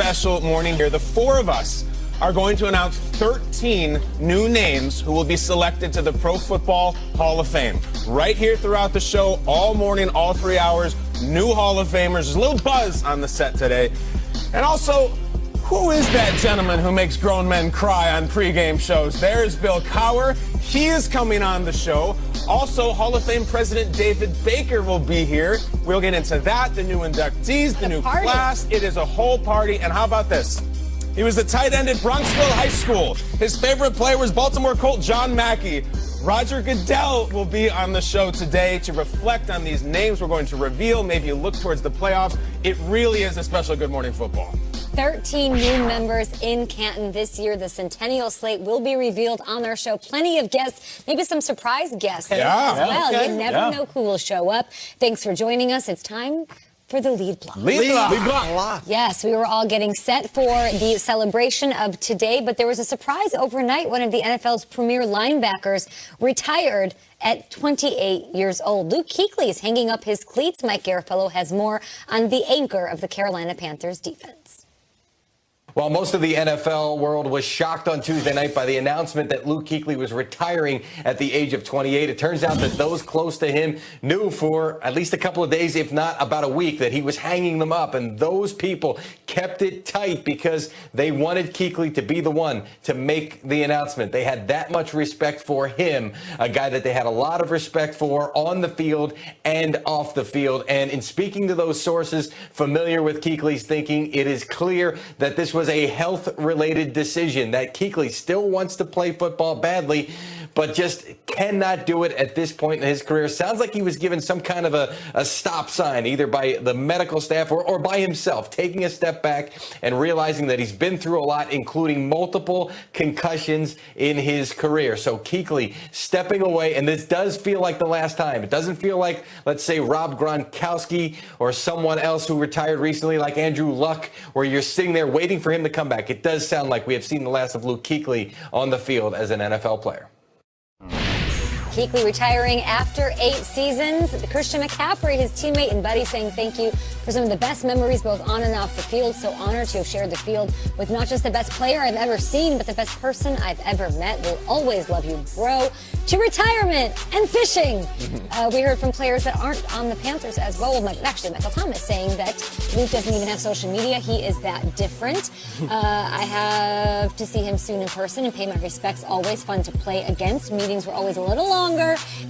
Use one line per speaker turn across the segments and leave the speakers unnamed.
special morning here. The four of us are going to announce 13 new names who will be selected to the Pro Football Hall of Fame. Right here throughout the show, all morning, all 3 hours, new Hall of Famers. There's a little buzz on the set today. And also, who is that gentleman who makes grown men cry on pregame shows? There's Bill Cowher. He is coming on the show. Also, Hall of Fame President David Baker will be here. We'll get into that, the new inductees, the new class. It is a whole party. And how about this? He was the tight end at Bronxville High School. His favorite player was Baltimore Colt John Mackey. Roger Goodell will be on the show today to reflect on these names we're going to reveal, maybe look towards the playoffs. It really is a special Good Morning Football.
13 new members in Canton this year. The Centennial slate will be revealed on our show. Plenty of guests, maybe some surprise guests as well. Okay. You never know who will show up. Thanks for joining us. It's time for the lead block.
Lead block.
Yes, we were all getting set for the celebration of today, but there was a surprise overnight. One of the NFL's premier linebackers retired at 28 years old. Luke Kuechly is hanging up his cleats. Mike Garafolo has more on the anchor of the Carolina Panthers defense.
While most of the NFL world was shocked on Tuesday night by the announcement that Luke Kuechly was retiring at the age of 28, it turns out that those close to him knew for at least a couple of days, if not about a week, that he was hanging them up. And those people kept it tight because they wanted Kuechly to be the one to make the announcement. They had that much respect for him, a guy that they had a lot of respect for on the field and off the field. And in speaking to those sources familiar with Kuechly's thinking, it is clear that this was a health-related decision, that Kuechly still wants to play football badly, but just cannot do it at this point in his career. Sounds like he was given some kind of a stop sign, either by the medical staff or by himself, taking a step back and realizing that he's been through a lot, including multiple concussions in his career. So Kuechly stepping away, and this does feel like the last time. It doesn't feel like, let's say, Rob Gronkowski or someone else who retired recently like Andrew Luck, where you're sitting there waiting for him to come back. It does sound like we have seen the last of Luke Kuechly on the field as an NFL player.
Kuechly retiring after 8 seasons. Christian McCaffrey, his teammate and buddy, saying thank you for some of the best memories both on and off the field. So honored to have shared the field with not just the best player I've ever seen, but the best person I've ever met. We'll always love you, bro. To retirement and fishing. We heard from players that aren't on the Panthers as well. Actually, Michael Thomas saying that Luke doesn't even have social media. He is that different. I have to see him soon in person and pay my respects. Always fun to play against. Meetings were always a little longer.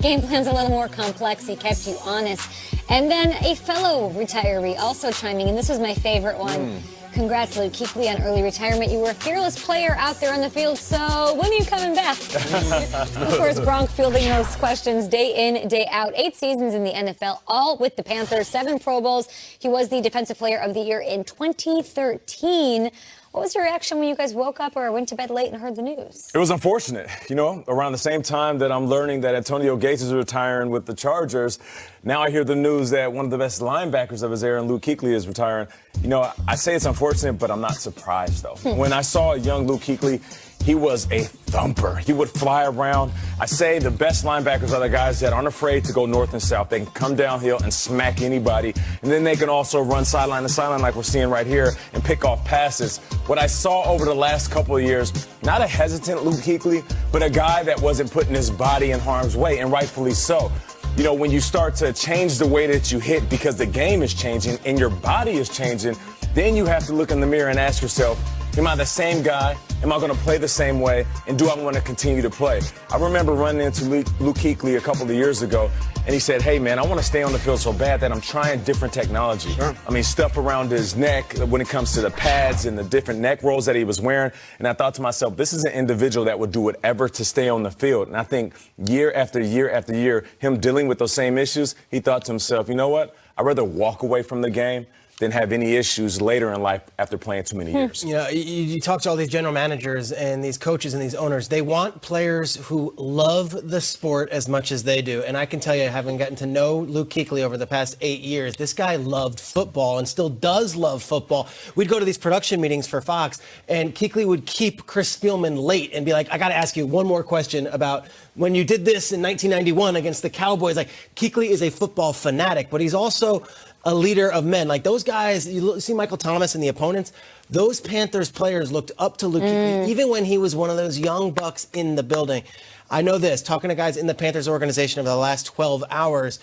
Game plans a little more complex. He kept you honest. And then a fellow retiree also chiming in. This was my favorite one. Congrats, Luke Kuechly, on early retirement. You were a fearless player out there on the field, so when are you coming back? Of course, Gronk fielding those questions day in, day out. 8 seasons in the NFL, all with the Panthers, 7 Pro Bowls. He was the Defensive Player of the Year in 2013. What was your reaction when you guys woke up or went to bed late and heard the news?
It was unfortunate. You know, around the same time that I'm learning that Antonio Gates is retiring with the Chargers, now I hear the news that one of the best linebackers of his era, Luke Kuechly, is retiring. You know, I say it's unfortunate, but I'm not surprised, though. When I saw young Luke Kuechly, he was a thumper. He would fly around. I say the best linebackers are the guys that aren't afraid to go north and south. They can come downhill and smack anybody. And then they can also run sideline to sideline like we're seeing right here and pick off passes. What I saw over the last couple of years, not a hesitant Luke Kuechly, but a guy that wasn't putting his body in harm's way, and rightfully so. You know, when you start to change the way that you hit because the game is changing and your body is changing, then you have to look in the mirror and ask yourself, am I the same guy? Am I going to play the same way? And do I want to continue to play? I remember running into Luke Kuechly a couple of years ago, and he said, hey, man, I want to stay on the field so bad that I'm trying different technology. Sure. I mean, stuff around his neck when it comes to the pads and the different neck rolls that he was wearing. And I thought to myself, this is an individual that would do whatever to stay on the field. And I think year after year after year, him dealing with those same issues, he thought to himself, you know what? I'd rather walk away from the game than have any issues later in life after playing too many years.
You know, you talk to all these general managers and these coaches and these owners. They want players who love the sport as much as they do. And I can tell you, having gotten to know Luke Kuechly over the past 8 years, this guy loved football and still does love football. We'd go to these production meetings for Fox, and Kuechly would keep Chris Spielman late and be like, I got to ask you one more question about when you did this in 1991 against the Cowboys. Like, Kuechly is a football fanatic, but he's also a leader of men. Like those guys, see Michael Thomas and the opponents, those Panthers players looked up to Luke Kuechly, even when he was one of those young bucks in the building. I know this, talking to guys in the Panthers organization over the last 12 hours,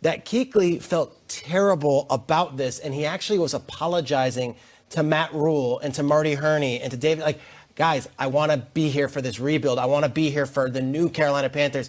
that Kuechly felt terrible about this, and he actually was apologizing to Matt Rule and to Marty Herney and to David. Like, guys, I want to be here for this rebuild. I want to be here for the new Carolina Panthers.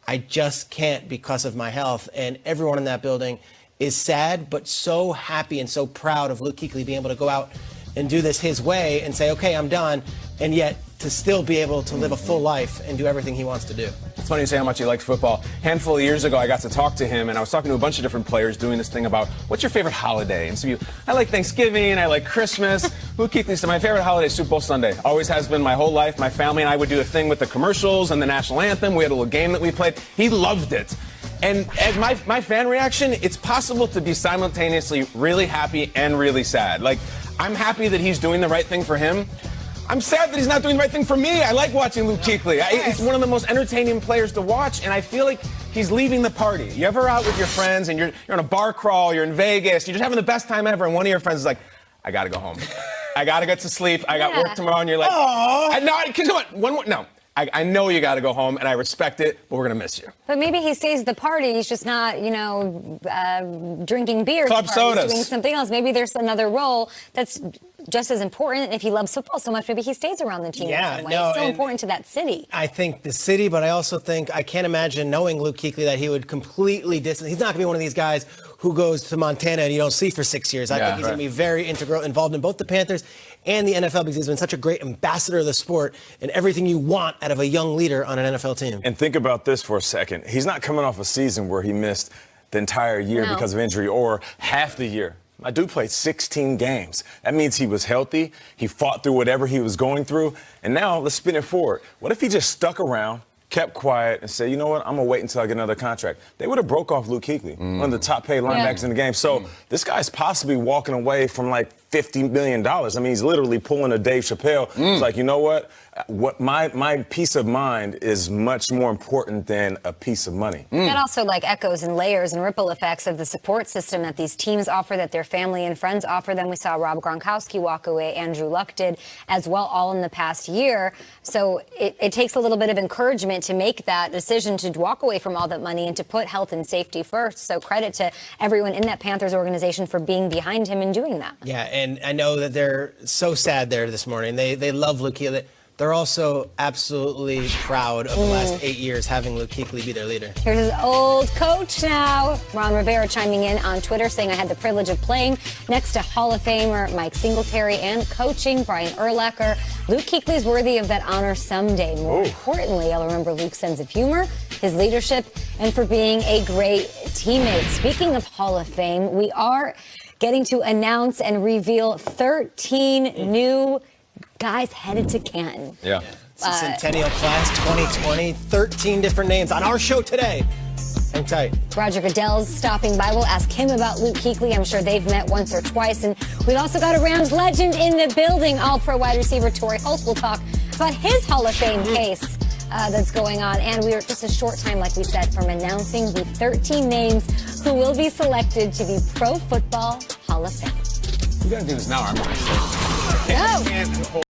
I just can't because of my health. And everyone in that building is sad, but so happy and so proud of Luke Kuechly being able to go out and do this his way and say, okay, I'm done, and yet to still be able to live a full life and do everything he wants to do.
It's funny you say how much he likes football. A handful of years ago, I got to talk to him, and I was talking to a bunch of different players doing this thing about what's your favorite holiday? And so I like Thanksgiving, I like Christmas. Luke Kuechly said, my favorite holiday is Super Bowl Sunday. Always has been my whole life. My family and I would do a thing with the commercials and the national anthem. We had a little game that we played. He loved it. And as my fan reaction, it's possible to be simultaneously really happy and really sad. Like, I'm happy that he's doing the right thing for him. I'm sad that he's not doing the right thing for me. I like watching Luke Kuechly. He's one of the most entertaining players to watch, and I feel like he's leaving the party. You ever out with your friends, and you're on a bar crawl, you're in Vegas, you're just having the best time ever, and one of your friends is like, I gotta go home. I gotta get to sleep. I got work tomorrow, and you're like, no. I know you got to go home, and I respect it, but we're going to miss you.
But maybe he stays at the party. He's just not, drinking beer.
Club sodas.
He's doing something else. Maybe there's another role that's just as important. If he loves football so much, maybe he stays around the team in some way. It's so important to that city.
I think the city, but I also think I can't imagine knowing Luke Kuechly that he would completely distance. He's not going to be one of these guys who goes to Montana and you don't see for 6 years. I think he's going to be very involved in both the Panthers and the NFL because he's been such a great ambassador of the sport and everything you want out of a young leader on an NFL team.
And think about this for a second. He's not coming off a season where he missed the entire year because of injury or half the year. My dude played 16 games. That means he was healthy. He fought through whatever he was going through. And now let's spin it forward. What if he just stuck around, kept quiet, and said, you know what, I'm going to wait until I get another contract? They would have broke off Luke Kuechly, one of the top-paid linebackers in the game. So this guy's possibly walking away from like $50 million. I mean, he's literally pulling a Dave Chappelle. It's like, you know what? My peace of mind is much more important than a piece of money.
That also echoes and layers and ripple effects of the support system that these teams offer, that their family and friends offer them. We saw Rob Gronkowski walk away, Andrew Luck did as well, all in the past year. So it takes a little bit of encouragement to make that decision to walk away from all that money and to put health and safety first. So credit to everyone in that Panthers organization for being behind him and doing that.
Yeah, and I know that they're so sad there this morning. They love Luke Kuechly. They're also absolutely proud of the last 8 years having Luke Kuechly be their leader.
Here's his old coach now. Ron Rivera chiming in on Twitter saying, I had the privilege of playing next to Hall of Famer Mike Singletary and coaching Brian Urlacher. Luke Kuechly is worthy of that honor someday. More importantly, I'll remember Luke's sense of humor, his leadership, and for being a great teammate. Speaking of Hall of Fame, we are getting to announce and reveal 13 new guys headed to Canton.
Yeah. Centennial class 2020, 13 different names on our show today. Hang tight.
Roger Goodell's stopping by. We'll ask him about Luke Kuechly. I'm sure they've met once or twice. And we've also got a Rams legend in the building. All-pro wide receiver Torrey Holt will talk about his Hall of Fame case that's going on. And we are just a short time, like we said, from announcing the 13 names who will be selected to the Pro Football Hall of Fame.
You got to do this now. I'm going to say.
No.